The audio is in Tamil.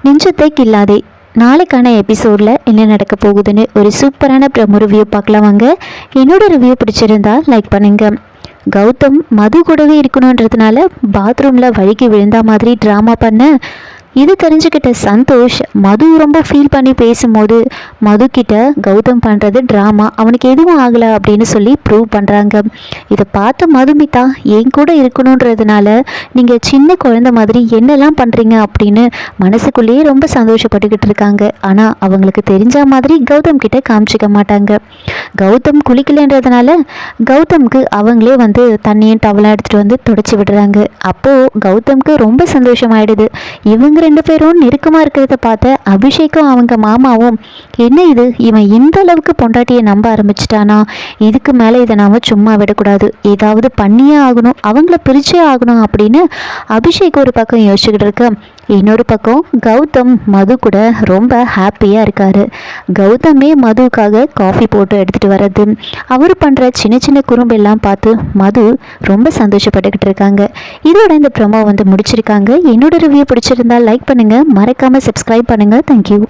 நெஞ்சத்தை கில்லாதே நாளைக்கான எபிசோடில் என்ன நடக்க போகுதுன்னு ஒரு சூப்பரான ப்ரமோ ரிவ்யூ பார்க்கலாம் வாங்க. என்னோட ரிவ்யூ பிடிச்சிருந்தா லைக் பண்ணுங்க. கௌதம் மது கூடவே இருக்கணுன்றதுனால பாத்ரூமில் வழுக்கி விழுந்தா மாதிரி ட்ராமா பண்ண இது தெரிஞ்சுக்கிட்ட சந்தோஷ் மது ரொம்ப ஃபீல் பண்ணி பேசும்போது மது கிட்ட கௌதம் பண்ணுறது ட்ராமா, அவனுக்கு எதுவும் ஆகலை அப்படின்னு சொல்லி ப்ரூவ் பண்ணுறாங்க. இதை பார்த்து மதுமிதா என் கூட இருக்கணுன்றதுனால நீங்கள் சின்ன குழந்தை மாதிரி என்னெல்லாம் பண்ணுறீங்க அப்படின்னு மனசுக்குள்ளேயே ரொம்ப சந்தோஷப்பட்டுக்கிட்டு இருக்காங்க. ஆனால் அவங்களுக்கு தெரிஞ்ச மாதிரி கௌதம் கிட்ட காமிச்சிக்க மாட்டாங்க. கௌதம் குளிக்கலைன்றதுனால கௌதம்க்கு அவங்களே தண்ணியும் டவலாம் எடுத்துகிட்டு தொடச்சி விடுறாங்க. அப்போது கௌதம்க்கு ரொம்ப சந்தோஷமாயிடுது. இவங்க ரெண்டு பேரும் நெருக்கமாக இருக்கிறத பார்த்த அபிஷேக்கும் அவங்க மாமாவும் என்ன இது, இவன் இந்த அளவுக்கு பொண்டாட்டியை நம்ப ஆரம்பிச்சிட்டானா, இதுக்கு மேலே இதை நாம் சும்மா விடக்கூடாது, ஏதாவது பண்ணியே ஆகணும், அவங்கள பிரிச்சே ஆகணும் அப்படின்னு அபிஷேக் ஒரு பக்கம் யோசிச்சுக்கிட்டு இருக்க, இன்னொரு பக்கம் கௌதம் மது கூட ரொம்ப ஹாப்பியாக இருக்கார். கௌதமே மதுவுக்காக காஃபி போட்டு எடுத்துகிட்டு வர்றது, அவர் பண்ணுற சின்ன சின்ன குறும்பெல்லாம் பார்த்து மது ரொம்ப சந்தோஷப்பட்டுக்கிட்டு இருக்காங்க. இதோட இந்த ப்ரோமோ முடிச்சிருக்காங்க. என்னோட ரிவ்யூ பிடிச்சிருந்தா லைக் பண்ணுங்கள், மறக்காமல் சப்ஸ்கிரைப் பண்ணுங்கள். தேங்க்யூ.